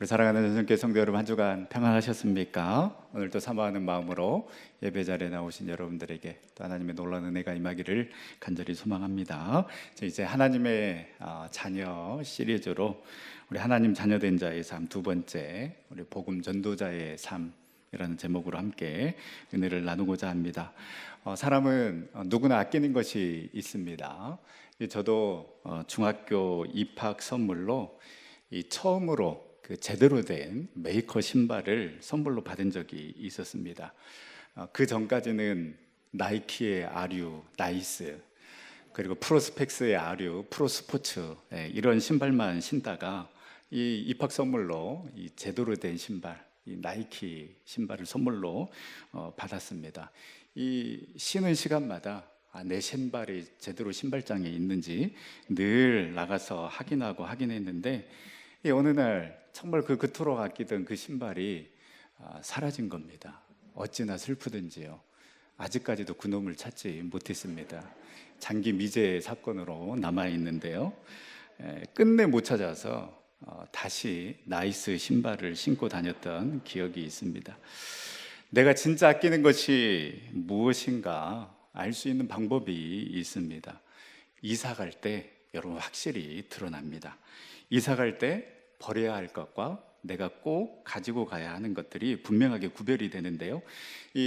우리 사랑하는 전성교회 성도 여러분, 한 주간 평안하셨습니까? 오늘도 사모하는 마음으로 예배 자리에 나오신 여러분들에게 또 하나님의 놀라운 은혜가 임하기를 간절히 소망합니다. 이제 하나님의 자녀 시리즈로 우리 하나님 자녀된 자의 삶 두 번째, 우리 복음 전도자의 삶이라는 제목으로 함께 은혜를 나누고자 합니다. 사람은 누구나 아끼는 것이 있습니다. 저도 중학교 입학 선물로 처음으로 제대로 된 메이커 신발을 선물로 받은 적이 있었습니다. 그 전까지는 나이키의 아류, 나이스, 그리고 프로스펙스의 아류, 프로스포츠, 이런 신발만 신다가 이 입학 선물로 이 제대로 된 신발, 이 나이키 신발을 선물로 받았습니다. 이 신은 시간마다 내 신발이 제대로 신발장에 있는지 늘 나가서 확인했는데, 어느 날 정말 그토록 아끼던 그 신발이 사라진 겁니다. 어찌나 슬프든지요. 아직까지도 그놈을 찾지 못했습니다. 장기 미제 사건으로 남아있는데요, 끝내 못 찾아서 다시 나이스 신발을 신고 다녔던 기억이 있습니다. 내가 진짜 아끼는 것이 무엇인가 알 수 있는 방법이 있습니다. 이사 갈 때 여러분 확실히 드러납니다. 이사 갈 때 버려야 할 것과 내가 꼭 가지고 가야 하는 것들이 분명하게 구별이 되는데요.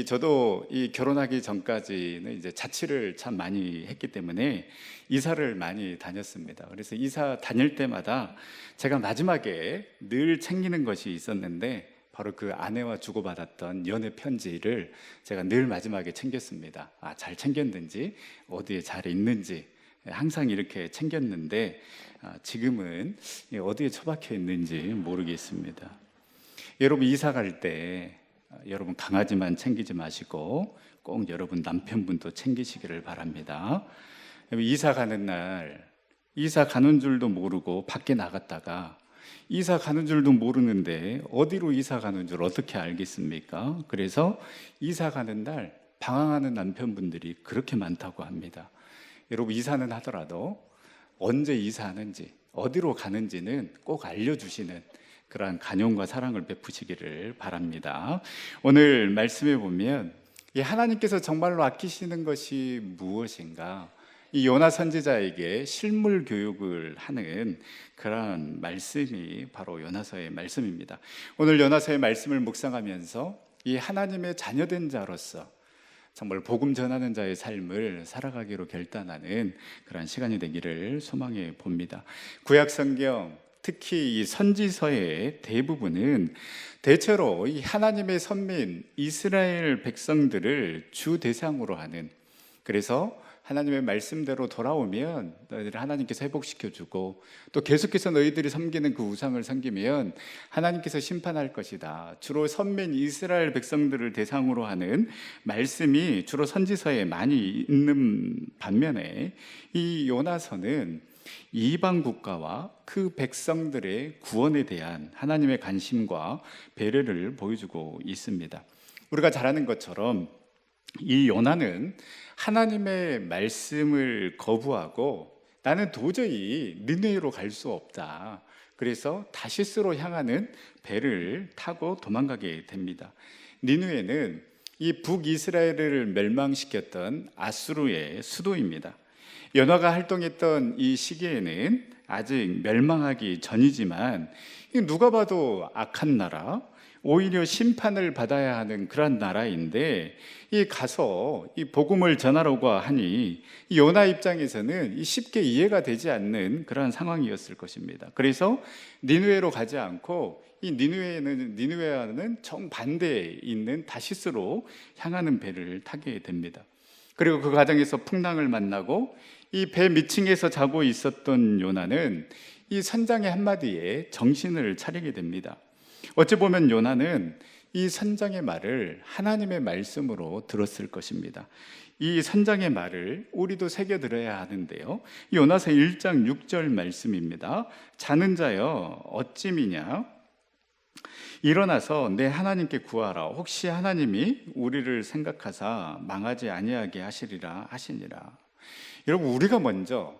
저도 결혼하기 전까지는 이제 자취를 참 많이 했기 때문에 이사를 많이 다녔습니다. 그래서 이사 다닐 때마다 제가 마지막에 늘 챙기는 것이 있었는데, 바로 그 아내와 주고받았던 연애 편지를 제가 늘 마지막에 챙겼습니다. 잘 챙겼는지, 어디에 잘 있는지 항상 이렇게 챙겼는데, 지금은 어디에 처박혀 있는지 모르겠습니다. 여러분, 이사 갈 때 여러분 강아지만 챙기지 마시고 꼭 여러분 남편분도 챙기시기를 바랍니다. 이사 가는 날, 이사 가는 줄도 모르고 밖에 나갔다가 이사 가는 줄도 모르는데 어디로 이사 가는 줄 어떻게 알겠습니까? 그래서 이사 가는 날 방황하는 남편분들이 그렇게 많다고 합니다. 여러분, 이사는 하더라도 언제 이사하는지, 어디로 가는지는 꼭 알려주시는 그러한 간용과 사랑을 베푸시기를 바랍니다. 오늘 말씀에 보면 하나님께서 정말로 아끼시는 것이 무엇인가, 이 요나 선지자에게 실물 교육을 하는 그런 말씀이 바로 요나서의 말씀입니다. 오늘 요나서의 말씀을 묵상하면서 이 하나님의 자녀된 자로서 정말 복음 전하는 자의 삶을 살아가기로 결단하는 그런 시간이 되기를 소망해 봅니다. 구약 성경, 특히 이 선지서의 대부분은 대체로 이 하나님의 선민 이스라엘 백성들을 주 대상으로 하는, 그래서 하나님의 말씀대로 돌아오면 너희들을 하나님께서 회복시켜주고, 또 계속해서 너희들이 섬기는 그 우상을 섬기면 하나님께서 심판할 것이다, 주로 선민 이스라엘 백성들을 대상으로 하는 말씀이 주로 선지서에 많이 있는 반면에, 이 요나서는 이방 국가와 그 백성들의 구원에 대한 하나님의 관심과 배려를 보여주고 있습니다. 우리가 잘 아는 것처럼 이 요나는 하나님의 말씀을 거부하고 나는 도저히 니느웨로 갈 수 없다, 그래서 다시스로 향하는 배를 타고 도망가게 됩니다. 니느웨는 이 북이스라엘을 멸망시켰던 아수르의 수도입니다. 요나가 활동했던 이 시기에는 아직 멸망하기 전이지만 누가 봐도 악한 나라, 오히려 심판을 받아야 하는 그런 나라인데, 가서 이 복음을 전하려고 하니 이 요나 입장에서는 쉽게 이해가 되지 않는 그런 상황이었을 것입니다. 그래서 니느웨로 가지 않고 이 니느웨와는 정반대에 있는 다시스로 향하는 배를 타게 됩니다. 그리고 그 과정에서 풍랑을 만나고 이 배 밑층에서 자고 있었던 요나는 이 선장의 한마디에 정신을 차리게 됩니다. 어찌 보면 요나는 이 선장의 말을 하나님의 말씀으로 들었을 것입니다. 이 선장의 말을 우리도 새겨 들어야 하는데요, 요나서 1장 6절 말씀입니다. 자는 자여 어찌미냐, 일어나서 내 하나님께 구하라. 혹시 하나님이 우리를 생각하사 망하지 아니하게 하시리라 하시니라. 여러분, 우리가 먼저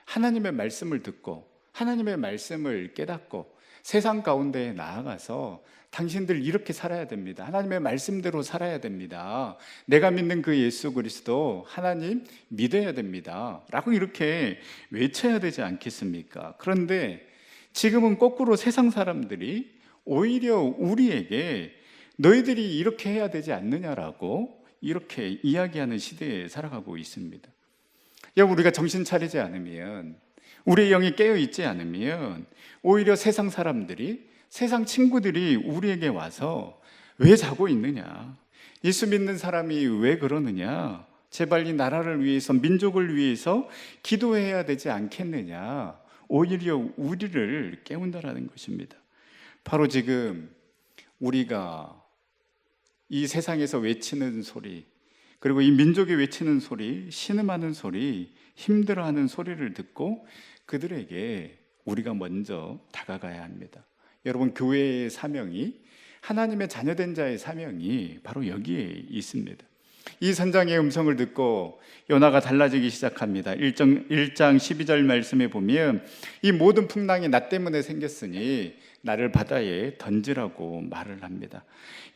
하나님의 말씀을 듣고 하나님의 말씀을 깨닫고 세상 가운데 나아가서 당신들 이렇게 살아야 됩니다. 하나님의 말씀대로 살아야 됩니다. 내가 믿는 그 예수 그리스도 하나님 믿어야 됩니다. 라고 이렇게 외쳐야 되지 않겠습니까? 그런데 지금은 거꾸로 세상 사람들이 오히려 우리에게 너희들이 이렇게 해야 되지 않느냐라고 이렇게 이야기하는 시대에 살아가고 있습니다. 우리가 정신 차리지 않으면, 우리의 영이 깨어 있지 않으면 오히려 세상 사람들이, 세상 친구들이 우리에게 와서 왜 자고 있느냐, 예수 믿는 사람이 왜 그러느냐, 제발 이 나라를 위해서, 민족을 위해서 기도해야 되지 않겠느냐, 오히려 우리를 깨운다라는 것입니다. 바로 지금 우리가 이 세상에서 외치는 소리, 그리고 이 민족이 외치는 소리, 신음하는 소리, 힘들어하는 소리를 듣고 그들에게 우리가 먼저 다가가야 합니다. 여러분, 교회의 사명이, 하나님의 자녀된 자의 사명이 바로 여기에 있습니다. 이 선장의 음성을 듣고 요나가 달라지기 시작합니다. 1장 12절 말씀에 보면 이 모든 풍랑이 나 때문에 생겼으니 나를 바다에 던지라고 말을 합니다.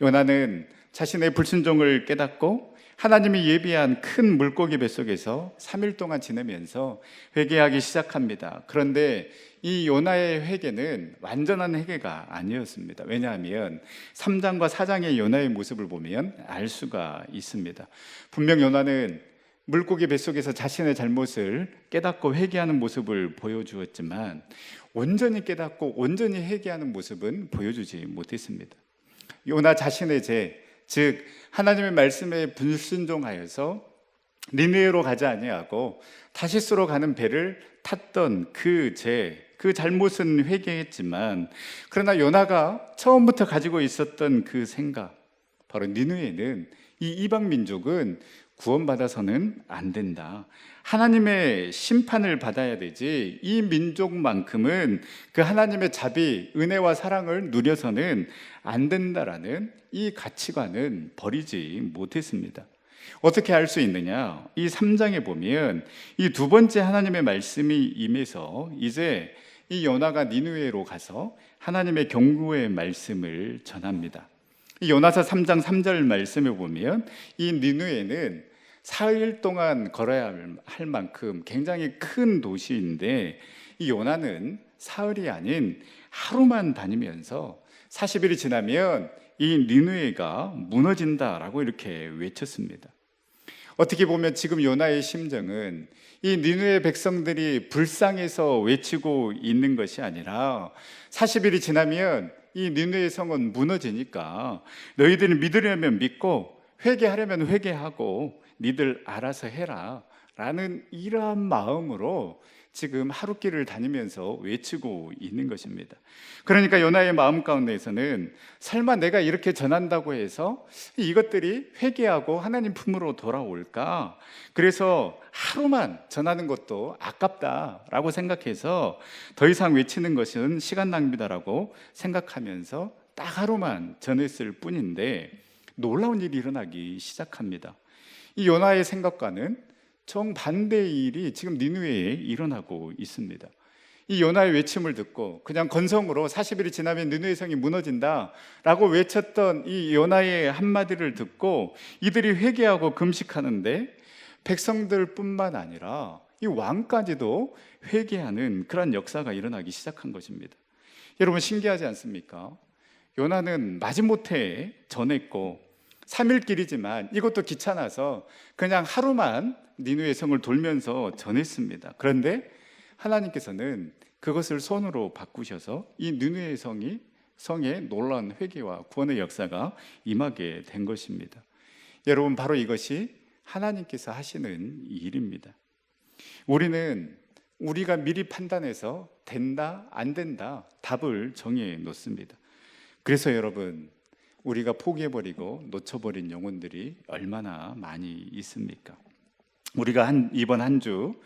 요나는 자신의 불순종을 깨닫고 하나님이 예비한 큰 물고기 뱃속에서 3일 동안 지내면서 회개하기 시작합니다. 그런데 이 요나의 회개는 완전한 회개가 아니었습니다. 왜냐하면 3장과 4장의 요나의 모습을 보면 알 수가 있습니다. 분명 요나는 물고기 뱃속에서 자신의 잘못을 깨닫고 회개하는 모습을 보여주었지만 온전히 깨닫고 온전히 회개하는 모습은 보여주지 못했습니다. 요나 자신의 죄, 즉 하나님의 말씀에 불순종하여서 니느웨로 가지 아니하고 다시스로 가는 배를 탔던 그 죄, 그 잘못은 회개했지만, 그러나 요나가 처음부터 가지고 있었던 그 생각, 바로 니느웨는, 이 이방 민족은 구원받아서는 안 된다, 하나님의 심판을 받아야 되지, 이 민족만큼은 그 하나님의 자비, 은혜와 사랑을 누려서는 안 된다라는 이 가치관은 버리지 못했습니다. 어떻게 알 수 있느냐? 이 3장에 보면 이 두 번째 하나님의 말씀이 임해서 이제 이 요나가 니느웨로 가서 하나님의 경고의 말씀을 전합니다. 이 요나서 3장 3절 말씀에 보면 이 니느웨는 사흘 동안 걸어야 할 만큼 굉장히 큰 도시인데, 이 요나는 사흘이 아닌 하루만 다니면서 40일이 지나면 이 니느웨가 무너진다라고 이렇게 외쳤습니다. 어떻게 보면 지금 요나의 심정은 이 니느웨 백성들이 불쌍해서 외치고 있는 것이 아니라 40일이 지나면 이 니느웨 성은 무너지니까 너희들이 믿으려면 믿고 회개하려면 회개하고 니들 알아서 해라 라는 이러한 마음으로 지금 하루길을 다니면서 외치고 있는 것입니다. 그러니까 요나의 마음 가운데에서는 설마 내가 이렇게 전한다고 해서 이것들이 회개하고 하나님 품으로 돌아올까? 그래서 하루만 전하는 것도 아깝다라고 생각해서 더 이상 외치는 것은 시간 낭비다라고 생각하면서 딱 하루만 전했을 뿐인데, 놀라운 일이 일어나기 시작합니다. 이 요나의 생각과는 정반대의 일이 지금 니느웨에 일어나고 있습니다. 이 요나의 외침을 듣고 그냥 건성으로 40일이 지나면 니느웨 성이 무너진다라고 외쳤던 이 요나의 한마디를 듣고 이들이 회개하고 금식하는데, 백성들뿐만 아니라 이 왕까지도 회개하는 그런 역사가 일어나기 시작한 것입니다. 여러분, 신기하지 않습니까? 요나는 마지못해 전했고 3일 길이지만 이것도 귀찮아서 그냥 하루만 니느웨 성을 돌면서 전했습니다. 그런데 하나님께서는 그것을 손으로 바꾸셔서 이 니느웨 성에 놀라운 회개와 구원의 역사가 임하게 된 것입니다. 여러분, 바로 이것이 하나님께서 하시는 일입니다. 우리는 우리가 미리 판단해서 된다, 안 된다 답을 정해 놓습니다. 그래서 여러분, 우리가 포기해버리고 놓쳐버린 영혼들이 얼마나 많이 있습니까? 우리가 이번 한 주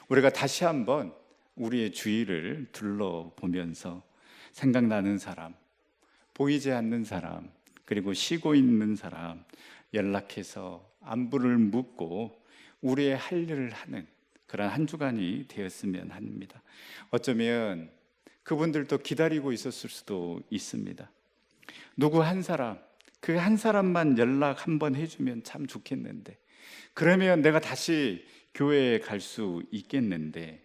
우리가 다시 한번 우리의 주위를 둘러보면서 생각나는 사람, 보이지 않는 사람, 그리고 쉬고 있는 사람 연락해서 안부를 묻고 우리의 할 일을 하는 그런 한 주간이 되었으면 합니다. 어쩌면 그분들도 기다리고 있었을 수도 있습니다. 누구 한 사람, 그 한 사람만 연락 한번 해주면 참 좋겠는데, 그러면 내가 다시 교회에 갈 수 있겠는데,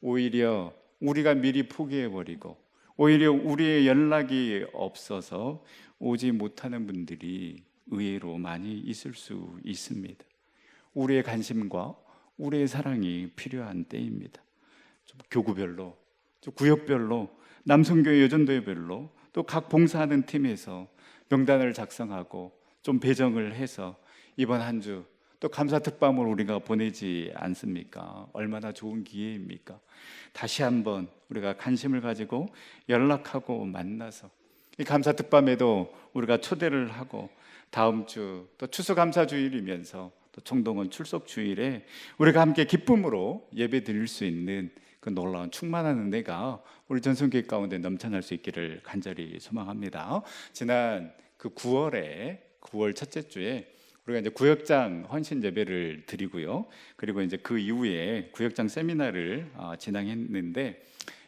오히려 우리가 미리 포기해버리고 오히려 우리의 연락이 없어서 오지 못하는 분들이 의외로 많이 있을 수 있습니다. 우리의 관심과 우리의 사랑이 필요한 때입니다. 좀 교구별로, 좀 구역별로, 남성교회 여전도회별로, 또 각 봉사하는 팀에서 명단을 작성하고 좀 배정을 해서 이번 한 주 또 감사 특밤을 우리가 보내지 않습니까? 얼마나 좋은 기회입니까? 다시 한번 우리가 관심을 가지고 연락하고 만나서 이 감사 특밤에도 우리가 초대를 하고, 다음 주 또 추수감사주일이면서 또 총동원 출석주일에 우리가 함께 기쁨으로 예배 드릴 수 있는 그 놀라운 충만한 은혜가 우리 전성교회 가운데 넘쳐날 수 있기를 간절히 소망합니다. 지난 그 9월 첫째 주에 우리가 이제 구역장 헌신 예배를 드리고요. 그리고 이제 그 이후에 구역장 세미나를 진행했는데,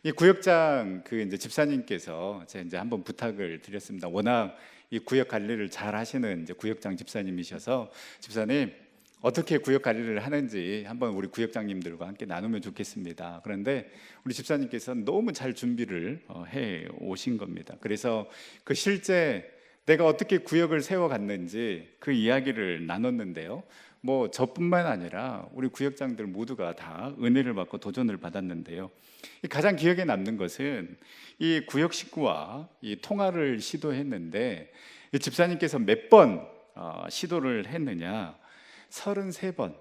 이 구역장 그 이제 집사님께서 제가 이제 한번 부탁을 드렸습니다. 워낙 이 구역 관리를 잘 하시는 이제 구역장 집사님이셔서, 집사님 어떻게 구역 관리를 하는지 한번 우리 구역장님들과 함께 나누면 좋겠습니다. 그런데 우리 집사님께서 너무 잘 준비를 해 오신 겁니다. 그래서 그 실제 내가 어떻게 구역을 세워갔는지 그 이야기를 나눴는데요. 뭐 저뿐만 아니라 우리 구역장들 모두가 다 은혜를 받고 도전을 받았는데요. 가장 기억에 남는 것은 이 구역 식구와 이 통화를 시도했는데, 이 집사님께서 몇 번 시도를 했느냐? 33번.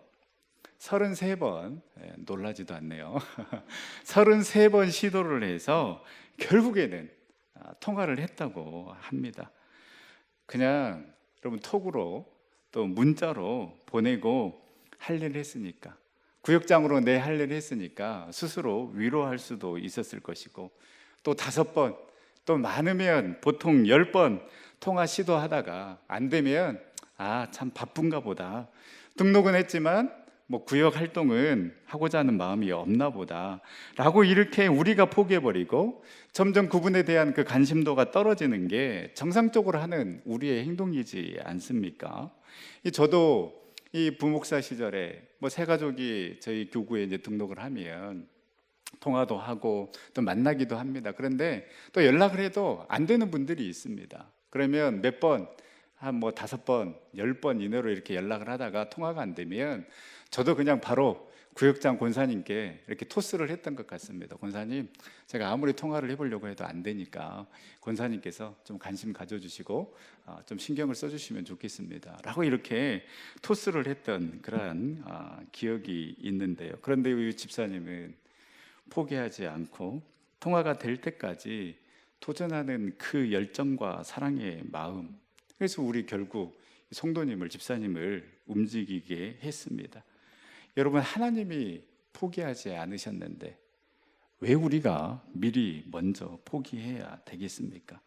33번, 놀라지도 않네요. 33번 시도를 해서 결국에는 통화를 했다고 합니다. 그냥 여러분 톡으로 또 문자로 보내고 할 일을 했으니까, 구역장으로 내 할 일을 했으니까 스스로 위로할 수도 있었을 것이고, 또 5번, 또 많으면 보통 10번 통화 시도하다가 안 되면 참 바쁜가 보다, 등록은 했지만 뭐 구역 활동은 하고자 하는 마음이 없나 보다 라고 이렇게 우리가 포기해버리고 점점 그분에 대한 그 관심도가 떨어지는 게 정상적으로 하는 우리의 행동이지 않습니까? 저도 이 부목사 시절에 뭐 새 가족이 저희 교구에 이제 등록을 하면 통화도 하고 또 만나기도 합니다. 그런데 또 연락을 해도 안 되는 분들이 있습니다. 그러면 몇 번, 한 뭐 5번, 10번 이내로 이렇게 연락을 하다가 통화가 안 되면 저도 그냥 바로 구역장 권사님께 이렇게 토스를 했던 것 같습니다. 권사님, 제가 아무리 통화를 해보려고 해도 안 되니까 권사님께서 좀 관심 가져주시고 좀 신경을 써주시면 좋겠습니다 라고 이렇게 토스를 했던 그러한 기억이 있는데요. 그런데 이 집사님은 포기하지 않고 통화가 될 때까지 도전하는 그 열정과 사랑의 마음, 그래서 우리 결국 성도님을, 집사님을 움직이게 했습니다. 여러분, 하나님이 포기하지 않으셨는데 왜 우리가 미리 먼저 포기해야 되겠습니까?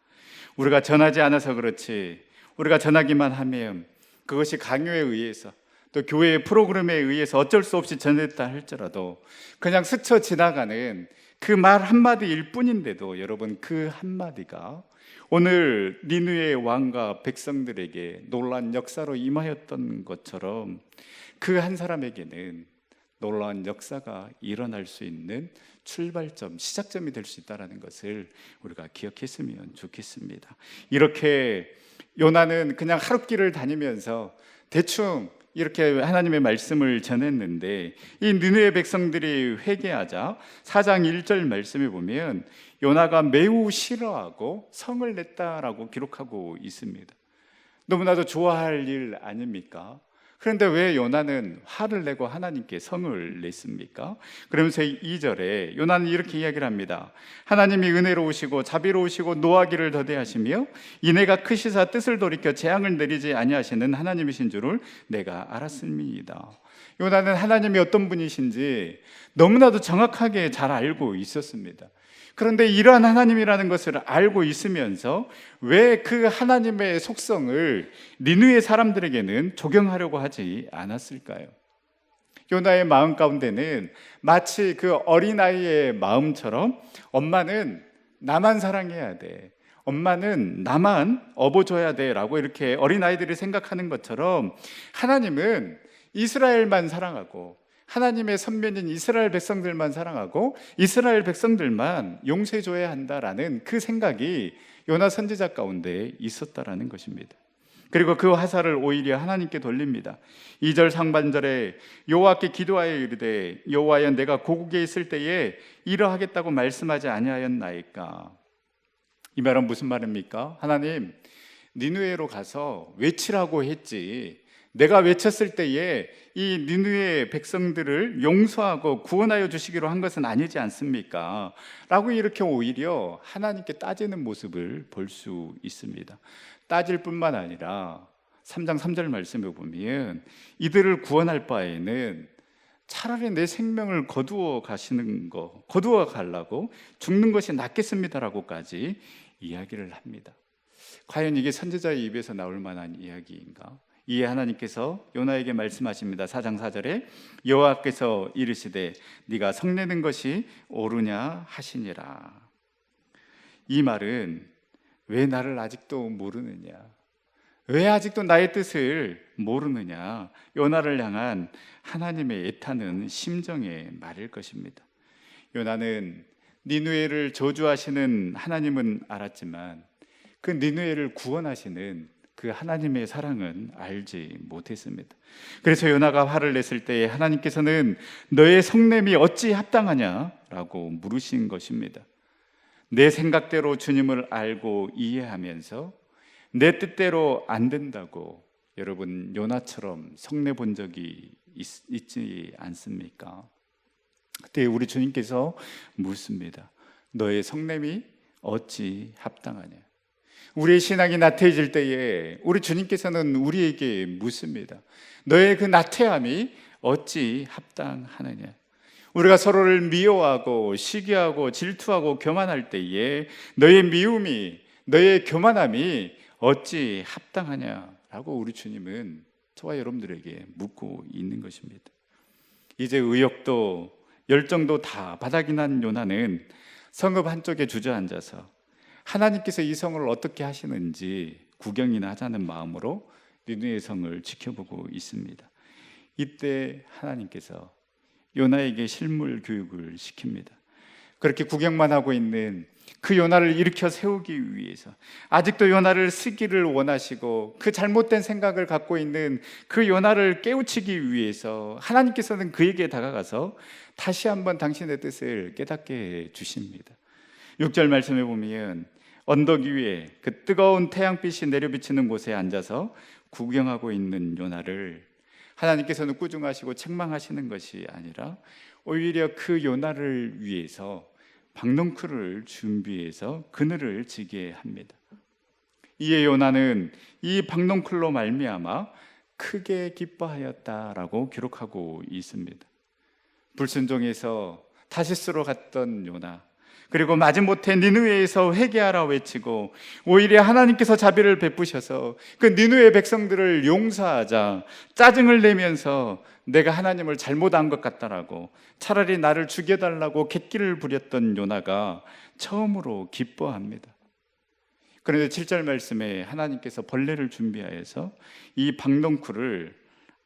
우리가 전하지 않아서 그렇지, 우리가 전하기만 하면 그것이 강요에 의해서 또 교회의 프로그램에 의해서 어쩔 수 없이 전했다 할지라도 그냥 스쳐 지나가는 그 말 한마디일 뿐인데도, 여러분, 그 한마디가 오늘 니느웨의 왕과 백성들에게 놀라운 역사로 임하였던 것처럼 그 한 사람에게는 놀라운 역사가 일어날 수 있는 출발점, 시작점이 될 수 있다는 것을 우리가 기억했으면 좋겠습니다. 이렇게 요나는 그냥 하룻길을 다니면서 대충 이렇게 하나님의 말씀을 전했는데, 이 니느웨 백성들이 회개하자 4장 1절 말씀에 보면 요나가 매우 싫어하고 성을 냈다라고 기록하고 있습니다. 너무나도 좋아할 일 아닙니까? 그런데 왜 요나는 화를 내고 하나님께 성을 냈습니까? 그러면서 2절에 요나는 이렇게 이야기를 합니다. 하나님이 은혜로우시고 자비로우시고 노하기를 더디하시며 이내가 크시사 뜻을 돌이켜 재앙을 내리지 아니하시는 하나님이신 줄을 내가 알았습니다. 요나는 하나님이 어떤 분이신지 너무나도 정확하게 잘 알고 있었습니다. 그런데 이러한 하나님이라는 것을 알고 있으면서 왜 그 하나님의 속성을 니느웨 사람들에게는 적용하려고 하지 않았을까요? 요나의 마음 가운데는 마치 그 어린아이의 마음처럼 엄마는 나만 사랑해야 돼, 엄마는 나만 업어줘야 돼 라고 이렇게 어린아이들이 생각하는 것처럼 하나님은 이스라엘만 사랑하고 하나님의 선면인 이스라엘 백성들만 사랑하고 이스라엘 백성들만 용서해줘야 한다라는 그 생각이 요나 선지자 가운데 있었다라는 것입니다. 그리고 그 화살을 오히려 하나님께 돌립니다. 2절 상반절에 여호와께 기도하여 이르되 여호와여 내가 고국에 있을 때에 이러하겠다고 말씀하지 아니하였나이까. 이 말은 무슨 말입니까? 하나님, 니느웨로 가서 외치라고 했지, 내가 외쳤을 때에 이 니느웨 백성들을 용서하고 구원하여 주시기로 한 것은 아니지 않습니까? 라고 이렇게 오히려 하나님께 따지는 모습을 볼 수 있습니다. 따질 뿐만 아니라 3장 3절 말씀에 보면 이들을 구원할 바에는 차라리 내 생명을 거두어 가려고 죽는 것이 낫겠습니다라고까지 이야기를 합니다. 과연 이게 선지자의 입에서 나올 만한 이야기인가? 이에 하나님께서 요나에게 말씀하십니다. 4장 4절에 여호와께서 이르시되 네가 성내는 것이 옳으냐 하시니라. 이 말은 왜 나를 아직도 모르느냐, 왜 아직도 나의 뜻을 모르느냐, 요나를 향한 하나님의 애타는 심정의 말일 것입니다. 요나는 니느웨를 저주하시는 하나님은 알았지만 그 니느웨를 구원하시는 그 하나님의 사랑은 알지 못했습니다. 그래서 요나가 화를 냈을 때에 하나님께서는 너의 성냄이 어찌 합당하냐라고 물으신 것입니다. 내 생각대로 주님을 알고 이해하면서 내 뜻대로 안 된다고 여러분 요나처럼 성내 본 적이 있지 않습니까? 그때 우리 주님께서 묻습니다. 너의 성냄이 어찌 합당하냐? 우리의 신앙이 나태해질 때에 우리 주님께서는 우리에게 묻습니다. 너의 그 나태함이 어찌 합당하느냐? 우리가 서로를 미워하고 시기하고 질투하고 교만할 때에 너의 미움이, 너의 교만함이 어찌 합당하냐라고 우리 주님은 저와 여러분들에게 묻고 있는 것입니다. 이제 의욕도 열정도 다 바닥이 난 요나는 성읍 한쪽에 주저앉아서 하나님께서 이 성을 어떻게 하시는지 구경이나 하자는 마음으로 니느웨 성을 지켜보고 있습니다. 이때 하나님께서 요나에게 실물 교육을 시킵니다. 그렇게 구경만 하고 있는 그 요나를 일으켜 세우기 위해서, 아직도 요나를 쓰기를 원하시고 그 잘못된 생각을 갖고 있는 그 요나를 깨우치기 위해서 하나님께서는 그에게 다가가서 다시 한번 당신의 뜻을 깨닫게 해 주십니다. 6절 말씀에 보면 언덕 위에 그 뜨거운 태양빛이 내려비치는 곳에 앉아서 구경하고 있는 요나를 하나님께서는 꾸중하시고 책망하시는 것이 아니라 오히려 그 요나를 위해서 박넝쿨을 준비해서 그늘을 지게 합니다. 이에 요나는 이 박넝쿨로 말미암아 크게 기뻐하였다라고 기록하고 있습니다. 불순종해서 다시스로 갔던 요나, 그리고 마지못해 니느웨에서 회개하라 외치고 오히려 하나님께서 자비를 베푸셔서 그 니느웨 백성들을 용서하자 짜증을 내면서 내가 하나님을 잘못한 것 같다라고 차라리 나를 죽여달라고 객기를 부렸던 요나가 처음으로 기뻐합니다. 그런데 7절 말씀에 하나님께서 벌레를 준비하여서 이 박넝쿨을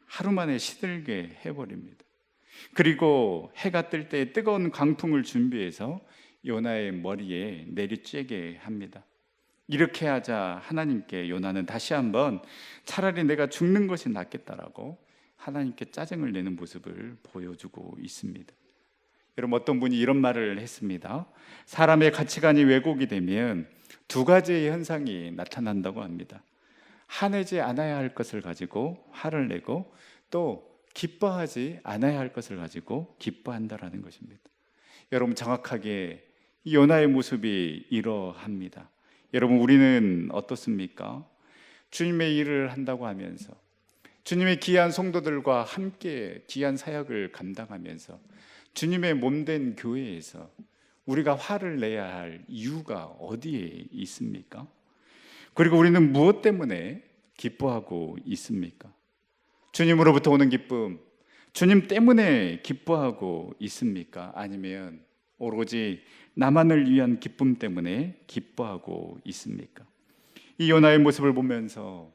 하루 만에 시들게 해버립니다. 그리고 해가 뜰 때 뜨거운 광풍을 준비해서 요나의 머리에 내리쬐게 합니다. 이렇게 하자 하나님께 요나는 다시 한번 차라리 내가 죽는 것이 낫겠다라고 하나님께 짜증을 내는 모습을 보여주고 있습니다. 여러분, 어떤 분이 이런 말을 했습니다. 사람의 가치관이 왜곡이 되면 두 가지의 현상이 나타난다고 합니다. 화내지 않아야 할 것을 가지고 화를 내고 또 기뻐하지 않아야 할 것을 가지고 기뻐한다라는 것입니다. 여러분, 정확하게 이 요나의 모습이 이러합니다. 여러분, 우리는 어떻습니까? 주님의 일을 한다고 하면서 주님의 귀한 성도들과 함께 귀한 사역을 감당하면서 주님의 몸된 교회에서 우리가 화를 내야 할 이유가 어디에 있습니까? 그리고 우리는 무엇 때문에 기뻐하고 있습니까? 주님으로부터 오는 기쁨, 주님 때문에 기뻐하고 있습니까? 아니면 오로지 나만을 위한 기쁨 때문에 기뻐하고 있습니까? 이 요나의 모습을 보면서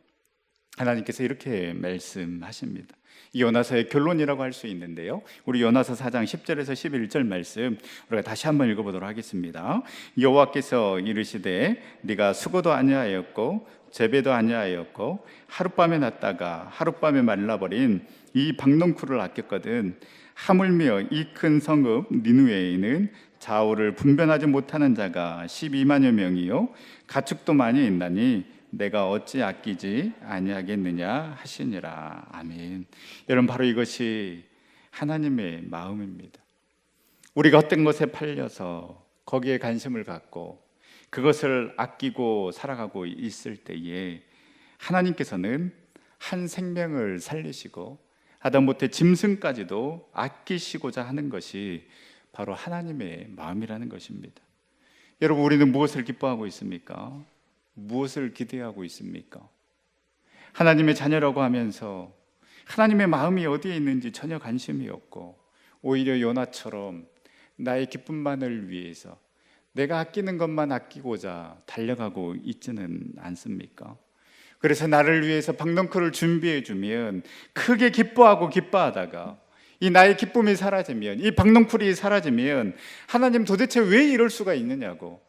하나님께서 이렇게 말씀하십니다. 이 요나서의 결론이라고 할 수 있는데요, 우리 요나서 4장 10절에서 11절 말씀 우리가 다시 한번 읽어보도록 하겠습니다. 여호와께서 이르시되 네가 수고도 아니하였고 재배도 아니하였고 하룻밤에 났다가 하룻밤에 말라버린 이 박농쿨을 아꼈거든. 하물며 이 큰 성읍 니느웨에는 좌우를 분별하지 못하는 자가 12만여 명이요 가축도 많이 있나니 내가 어찌 아끼지 아니하겠느냐 하시니라. 아멘. 여러분, 바로 이것이 하나님의 마음입니다. 우리가 헛된 것에 팔려서 거기에 관심을 갖고 그것을 아끼고 살아가고 있을 때에 하나님께서는 한 생명을 살리시고 하다못해 짐승까지도 아끼시고자 하는 것이 바로 하나님의 마음이라는 것입니다. 여러분, 우리는 무엇을 기뻐하고 있습니까? 무엇을 기대하고 있습니까? 하나님의 자녀라고 하면서 하나님의 마음이 어디에 있는지 전혀 관심이 없고 오히려 요나처럼 나의 기쁨만을 위해서 내가 아끼는 것만 아끼고자 달려가고 있지는 않습니까? 그래서 나를 위해서 박넝쿨을 준비해 주면 크게 기뻐하다가 이 나의 기쁨이 사라지면, 이 박넝쿨이 사라지면 하나님 도대체 왜 이럴 수가 있느냐고,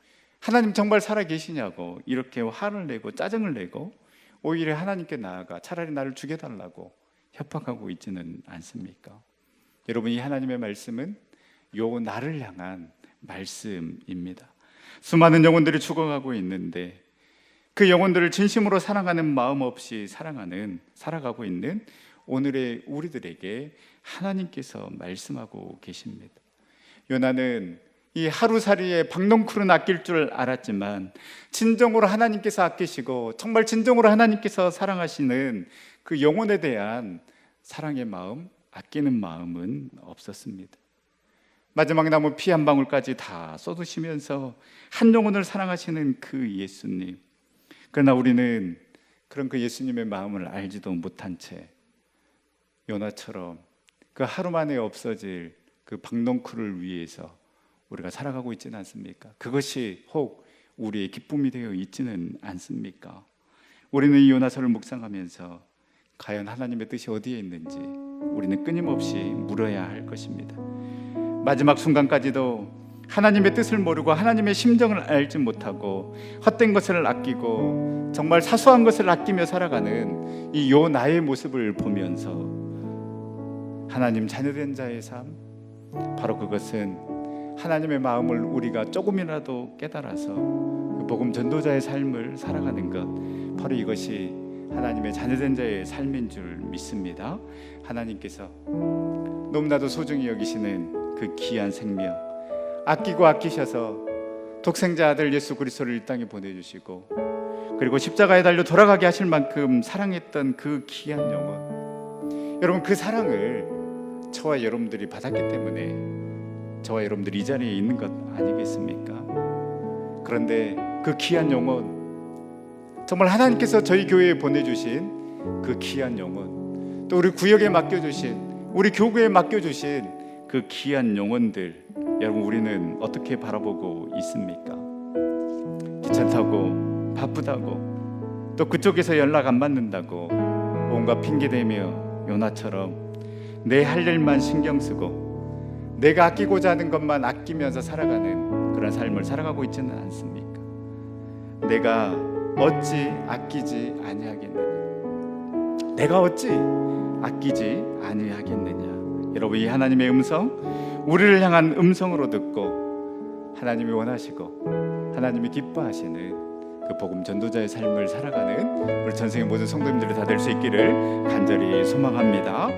하나님 정말 살아계시냐고 이렇게 화를 내고 짜증을 내고 오히려 하나님께 나아가 차라리 나를 죽여달라고 협박하고 있지는 않습니까? 여러분, 이 하나님의 말씀은 요 나를 향한 말씀입니다. 수많은 영혼들이 죽어가고 있는데 그 영혼들을 진심으로 사랑하는 마음 없이 살아가고 있는 오늘의 우리들에게 하나님께서 말씀하고 계십니다. 요나는 이 하루살이에 박농쿨은 아낄 줄 알았지만 진정으로 하나님께서 아끼시고 정말 진정으로 하나님께서 사랑하시는 그 영혼에 대한 사랑의 마음, 아끼는 마음은 없었습니다. 마지막 남은 피 한 방울까지 다 쏟으시면서 한 영혼을 사랑하시는 그 예수님, 그러나 우리는 그런 그 예수님의 마음을 알지도 못한 채 요나처럼 그 하루 만에 없어질 그 박농쿨을 위해서 우리가 살아가고 있지는 않습니까? 그것이 혹 우리의 기쁨이 되어 있지는 않습니까? 우리는 이 요나서를 묵상하면서 과연 하나님의 뜻이 어디에 있는지 우리는 끊임없이 물어야 할 것입니다. 마지막 순간까지도 하나님의 뜻을 모르고 하나님의 심정을 알지 못하고 헛된 것을 아끼고 정말 사소한 것을 아끼며 살아가는 이 요나의 모습을 보면서 하나님 자녀된 자의 삶, 바로 그것은 하나님의 마음을 우리가 조금이라도 깨달아서 그 복음 전도자의 삶을 살아가는 것, 바로 이것이 하나님의 자녀된 자의 삶인 줄 믿습니다. 하나님께서 너무나도 소중히 여기시는 그 귀한 생명, 아끼고 아끼셔서 독생자 아들 예수 그리스도를 이 땅에 보내주시고 그리고 십자가에 달려 돌아가게 하실 만큼 사랑했던 그 귀한 영혼, 여러분, 그 사랑을 저와 여러분들이 받았기 때문에 저와 여러분들이 이 자리에 있는 것 아니겠습니까? 그런데 그 귀한 영혼, 정말 하나님께서 저희 교회에 보내주신 그 귀한 영혼, 또 우리 구역에 맡겨주신, 우리 교구에 맡겨주신 그 귀한 영혼들, 여러분, 우리는 어떻게 바라보고 있습니까? 귀찮다고, 바쁘다고, 또 그쪽에서 연락 안 받는다고 온갖 핑계대며 요나처럼 내 할 일만 신경 쓰고 내가 아끼고자 하는 것만 아끼면서 살아가는 그런 삶을 살아가고 있지는 않습니까? 내가 어찌 아끼지 아니하겠느냐, 내가 어찌 아끼지 아니하겠느냐. 여러분, 이 하나님의 음성, 우리를 향한 음성으로 듣고 하나님이 원하시고 하나님이 기뻐하시는 그 복음 전도자의 삶을 살아가는 우리 전생의 모든 성도님들이 다 될 수 있기를 간절히 소망합니다.